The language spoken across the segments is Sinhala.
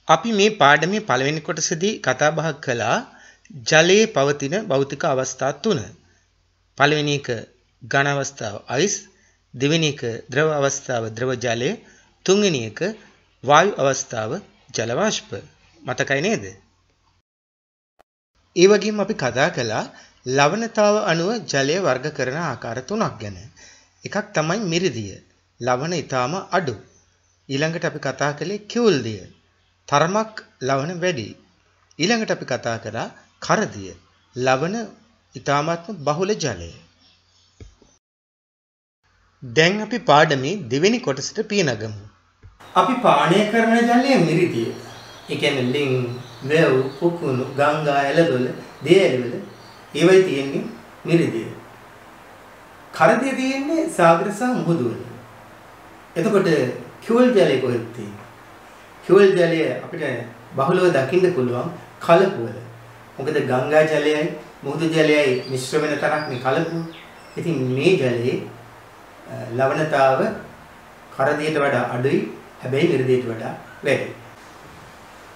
අපි මේ පාඩමේ පළවෙනි කොටසදී කතා බහ කළා ජලයේ පවතින භෞතික අවස්ථා තුන. පළවෙනි එක ඝන අවස්ථාව අයිස්, දෙවෙනි එක ද්‍රව අවස්ථාව ද්‍රව ජලය, තුන්වෙනි එක වායු අවස්ථාව ජල වාෂ්ප. මතකයි නේද? ඒ වගේම අපි කතා කළා ලවණතාව අනුව ජලය වර්ග කරන ආකාර තුනක් ගැන. එකක් තමයි මිරිදිය. ලවණ ඊටාම අඩු. ඊළඟට අපි කතා කළේ කිවුල්දිය. තරමක් ලවණ වැඩි. ඊළඟට අපි කතා කරා කරදිය. ලවණ ඊටාමත්ම බහුල ජලය. දැන් අපි පාඩමේ දෙවෙනි කොටසට පියනගමු. අපි පානය කරන ජලය මිරිදිය. ඒ කියන්නේ ලිං, වැව්, පුකුණු, ගංගා, එළදොල, දියඇලිවල ඒවයි තියෙන්නේ මිරිදිය. කරදිය තියෙන්නේ සාගර සහ මුහුදු වල. එතකොට කිවුල් ජලය කොහෙද තියෙන්නේ? කිවුල් ජලය අපිට බහුලව දකින්න පුළුවන් කලපු වල. මොකද ගංගා ජලයයි මුහුදු ජලයයි මිශ්‍ර වෙන තරක් මේ කලපු. ඉතින් මේ ජලයේ ලවණතාව කරදියට වඩා අඩුයි. හැබැයි මිරිදියට වඩා වැඩි.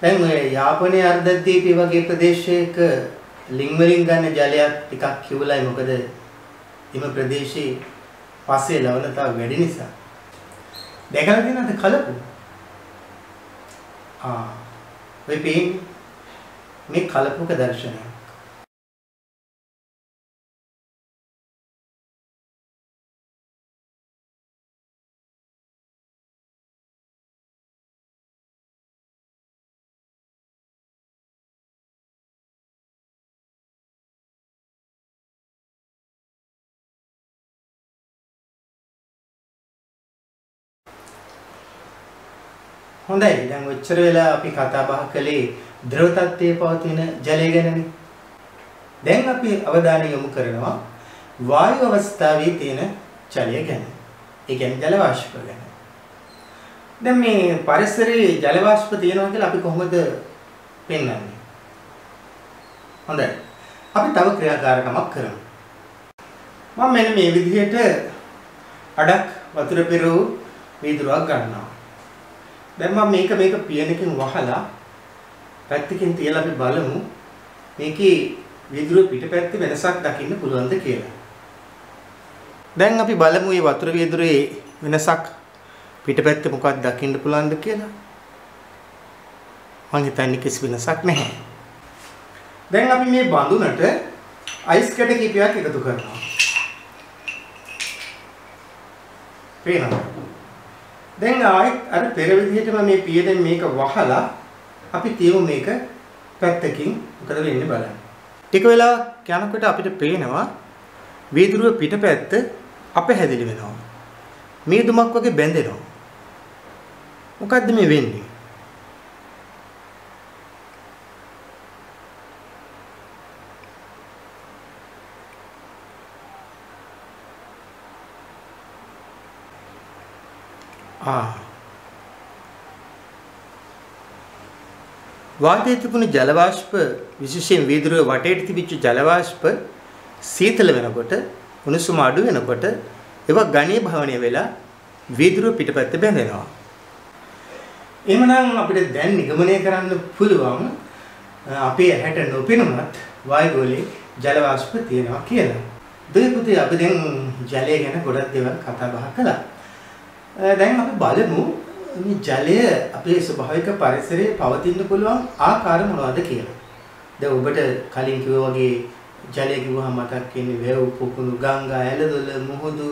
දැන් ඔය යාපනයේ අර්ධද්වීපය වගේ ප්‍රදේශයක ලිං වලින් ගන්න ජලයක් ටිකක් කිවුලයි. මොකද එම ප්‍රදේශයේ පස්සේ ලවණතාව වැඩි නිසා. දැකලා තියෙනවද කලපු? ඔය පේන්නේ මේ කලපුක දර්ශනයක්. හොඳයි. දැන් ඔච්චර වෙලා අපි කතා බහ කළේ ද්‍රව තත්ත්වයේ පවතින ජලය ගැනනේ. දැන් අපි අවධානය යොමු කරනවා වායු අවස්ථාවේ තියෙන ජලය ගැන. ඒ කියන්නේ ජල වාෂ්ප ගැන. දැන් මේ පරිසරයේ ජල වාෂ්ප තියෙනවා කියලා අපි කොහොමද පෙන්වන්නේ? හොඳයි. අපි තව ක්‍රියාකාරකමක් කරමු. මම මෙන්න මේ විදිහට අඩක් වතුර පෙරවූ වීදුරුවක් ගන්නවා. දැන් මම මේක පියනකින් වහලා පැත්තකින් තියලා අපි බලමු මේකේ වීදුරුව පිටපැත්තේ වෙනසක් දකින්න පුළුවන්ද කියලා. දැන් අපි බලමු මේ වතුර වීදුරුවේ වෙනසක් පිටපැත්තේ මොකක්ද දකින්න පුළුවන්ද කියලා. මම හිතන්නේ කිසි වෙනසක් නැහැ. දැන් අපි මේ බඳුනට අයිස් කැට කිහිපයක් එකතු කරනවා. පේනවද? දැන් ආයෙත් අර පෙර විදිහටම මේ පියදෙන් මේක වහලා අපි තියමු මේක පැත්තකින් මොකද වෙන්නේ බලන්න. ටික වෙලාවක් යනකොට අපිට පේනවා වීදුරුව පිටපැත්ත අපහැදිලි වෙනවා. මීදුමක් වගේ බැඳෙනවා. මොකද්ද මේ වෙන්නේ? වාතයේ තිබුණු ජල වාෂ්ප විශේෂයෙන් වීදුරුවේ වටේට තිබිච්ච ජල වාෂ්ප සීතල වෙනකොට උණුසුම අඩු වෙනකොට ඒවා ඝනීභවණය වෙලා වීදුරුව පිටපැත්තේ බැඳෙනවා. එහෙමනම් අපිට දැන් නිගමනය කරන්න පුළුවන් අපේ ඇහැට නොපෙනුනත් වායුගෝලයේ ජල වාෂ්ප තියෙනවා කියලා. දෙපොතේ අපි දැන් ජලය ගැන ගොඩක් දේවල් කතා බහ කළා. දැන් අපි බලමු මේ ජලය අපේ ස්වභාවික පරිසරයේ පවතින්න පුළුවන් ආකාර මොනවද කියලා. දැන් ඔබට කලින් කිව්වා වගේ ජලය කිව්වහම මතක් වෙන්නේ වැව්, පුකුණු, ගංගා, එළදොල, මුහුදු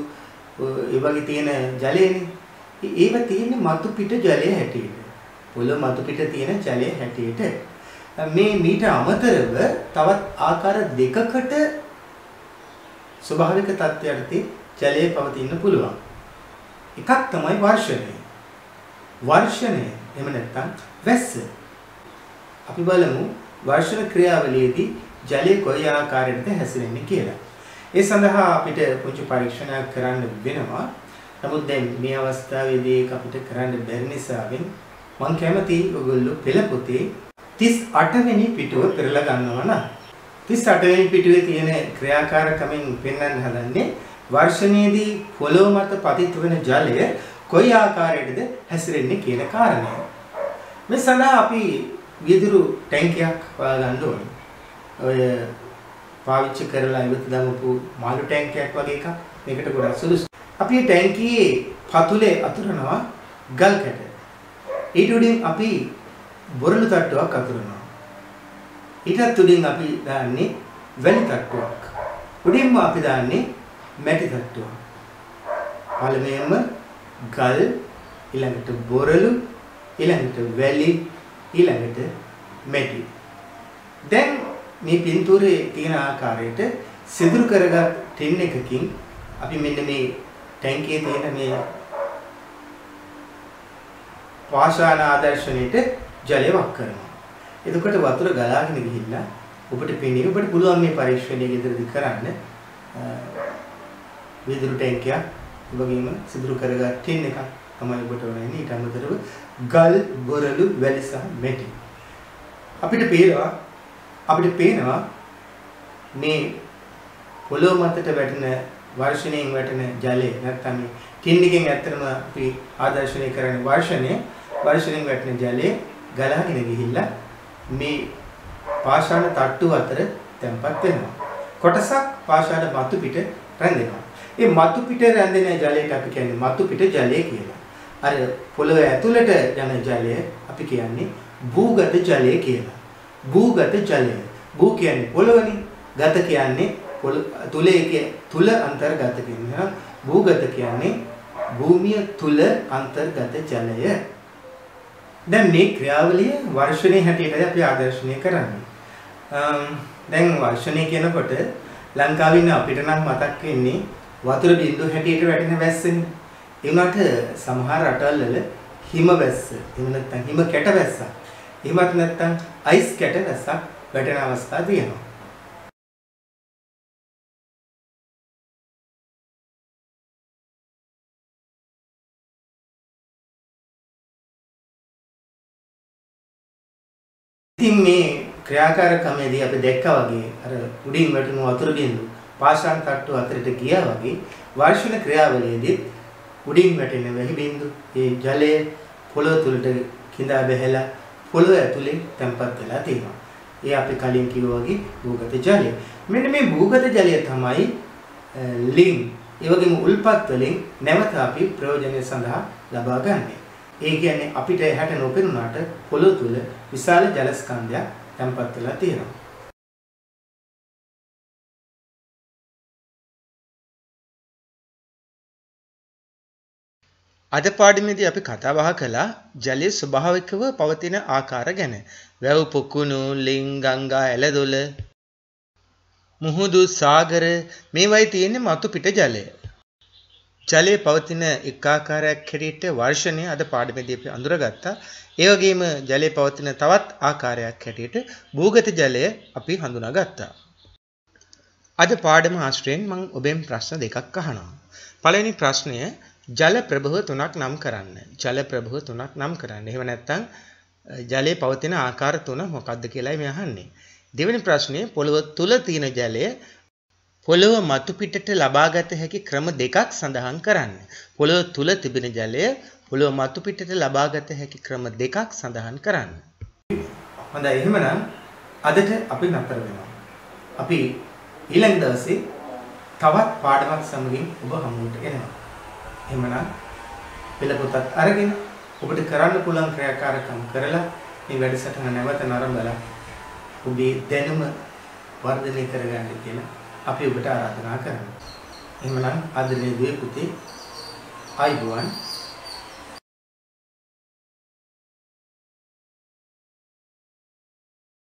ඒ වගේ තියෙන ජලයනේ. ඒව තියෙන්නේ මතු පිට ජලය හැටියට. පොළොව මතු පිට තියෙන ජලය හැටියට. මේ මීට අමතරව තවත් ආකාර දෙකකට ස්වභාවික තත්ත්වයන්ට ජලය පවතින්න පුළුවන්. එකක් තමයි වර්ෂණය. වර්ෂණය එහෙම නැත්නම් වැස්ස. අපි බලමු වර්ෂණ ක්‍රියාවලියේදී ජලය කොයි ආකාරයකටද හැසිරෙන්නේ කියලා. ඒ සඳහා අපිට පුංචි පරීක්ෂණයක් කරන්න වෙනවා. නමුත් දැන් මේ අවස්ථාවේදී ඒක අපිට කරන්න බැරි නිසා මම කැමති ඔයගොල්ලෝ පෙළ පොතේ 38 වෙනි පිටුව පෙරලා ගන්නවා නම් 38 වෙනි පිටුවේ තියෙන ක්‍රියාකාරකමෙන් පෙන්වන්න හදන්නේ වර්ෂණයේදී පොළොව මත පතිත වෙන ජලය කොයි ආකාරයකටද හැසිරෙන්නේ කියන කාරණය. මේ සඳහා අපි විදුරු ටැංකියක් හොයාගන්න ඕනේ. ඔය පාවිච්චි කරලා ඉවත දාමපු මාළු ටැංකියක් වගේ එකක්. මේකට ගොඩක් සුදුසු. අපි මේ ටැංකියේ පතුලේ අතුරනවා ගල් කැට. ඊට උඩින් අපි බොරළු තට්ටුවක් අතුරනවා. ඊටත් උඩින් අපි දාන්නේ වැලි තට්ටුවක්. උඩින්ම අපි දාන්නේ මැටි තට්ටුවක්. පළමුවෙන්ම ගල්, ඊළඟට බොරළු, ඊළඟට වැලි, ඊළඟට මැටි. දැන් මේ පින්තූරේ තියෙන ආකාරයට සිදුරු කරගත් ටින් එකකින් අපි මෙන්න මේ ටැංකියේ තියෙන මේ පාෂාණ ආදර්ශණයට ජලය වක් කරනවා. එතකොට වතුර ගලාගෙන ගිහිල්ලා ඔබට පේන්නේ ඔබට පුළුවන් මේ පරීක්ෂණය ගෙදරදී කරන්න. විදුරු ටැංකියක් වගේම සිදුරු කරගත් ටින් එකක් තමයි ඔබට ඕනේ. ඊට අමතරව ගල්, බොරළු, වැලි සහ මැටි. අපිට පේනවා මේ පොළොව මතට වැටෙන වර්ෂණයෙන් වැටෙන ජලය නැත්නම් මේ ටින් එකෙන් ඇත්තටම අපි ආදර්ශනය කරන වර්ෂණයෙන් වැටෙන ජලය ගලාගෙන ගිහිල්ලා මේ පාෂාණ තට්ටු අතර තැම්පත් වෙනවා. කොටසක් පාෂාණ මතු පිට රැඳෙනවා. මේ මතු පිට රැඳෙන ජලයට අපි කියන්නේ මතු පිට ජලය කියලා. අර පොළොව ඇතුළට යන ජලය අපි කියන්නේ භූගත ජලය කියලා. භූගත ජලය. භූ කියන්නේ පොළොවනේ. ගත කියන්නේ තුල අන්තර්ගත කියන්නේ. භූගත කියන්නේ භූමිය තුල අන්තර්ගත ජලය. දැන් මේ ක්‍රියාවලිය වර්ෂණයේ හැටියට අපි ආදර්ශනය කරන්නේ. දැන් වර්ෂණය කියනකොට ලංකාවේ ඉන්න අපිට නම් මතක් වෙන්නේ වතුර බින්දුව හැටියට වැටෙන වැස්සනේ. ඒ වුණාට සමහර රටවල් හිම වැස්ස, එහෙම නැත්නම් හිම කැට වැස්සක්, එහෙමත් නැත්නම් අයිස් කැට වැස්සක් වැටෙන අවස්ථා තියෙනවා. ඉතින් මේ ක්‍රියාකාරකමේදී අපි දැක්කා වගේ අර උඩින් වැටුණු වතුර බින්දුව පාෂාණ තට්ටු අතරට ගියා වගේ වර්ෂණ ක්‍රියාවලියේදී උඩින් වැටෙන වැහි බින්දු ඒ ජලය පොළොව තුලට කිඳා බැහැලා පොළොව ඇතුලේ තැම්පත් වෙලා තියෙනවා. ඒ අපි කලින් කිව්වා වගේ භූගත ජලය. මෙන්න මේ භූගත ජලය තමයි ලිං ඒ වගේම උල්පත් වලින් නැවත අපි ප්‍රයෝජනය සඳහා ලබා ගන්නෙ. ඒ කියන්නේ අපිට එහාට නොපෙනුනාට පොළොව තුල විශාල ජල ස්කන්ධයක් තැම්පත් වෙලා තියෙනවා. අද පාඩමේදී අපි කතා බහ කළා ජලයේ ස්වභාවිකව පවතින ආකාර ගැන. වැව් පොකුණු, ලිං, ගංගා, ඇලදොල, මුහුදු, සාගර මේවයි තියෙන්නේ මතු පිට ජලය. ජලයේ පවතින එක් ආකාරයක් හැටියට වර්ෂණය අද පාඩමේදී අපි අඳුරගත්තා. ඒ වගේම ජලයේ පවතින තවත් ආකාරයක් හැටියට භූගත ජලය අපි හඳුනාගත්තා. අද පාඩම ආශ්‍රයෙන් මම ඔබෙන් ප්‍රශ්න දෙකක් අහනවා. පළවෙනි ප්‍රශ්නය ජල ප්‍රභව තුනක් නම් කරන්න. ජල ප්‍රභව තුනක් නම් කරන්න. එහෙම නැත්නම් ජලයේ පවතින ආකාර තුන මොකක්ද කියලායි මේ අහන්නේ. දෙවෙනි ප්‍රශ්නේ පොළොව තුල තියෙන ජලය පොළොව මතු පිටට ලබාගත හැකි ක්‍රම දෙකක් සඳහන් කරන්න. පොළොව තුල තිබෙන ජලය පොළොව මතු පිටට ලබාගත හැකි ක්‍රම දෙකක් සඳහන් කරන්න. හොඳයි එහෙමනම් අදට අපි නතර වෙනවා. අපි ඊළඟ දවසේ තවත් පාඩමක් සමගින් ඔබ හමුවට එනවා. එහෙමනම් පෙළ පොතත් අරගෙන ඔබට කරන්න පුළුවන් ක්‍රියාකාරකම් කරලා මේ වැඩසටහන නැවත නරඹලා ඔබේ දැනුම වර්ධනය කරගන්න කියලා අපි ඔබට ආරාධනා කරනවා. එහෙමනම් ආදරණීය දුවේ පුතේ ආයුබෝවන්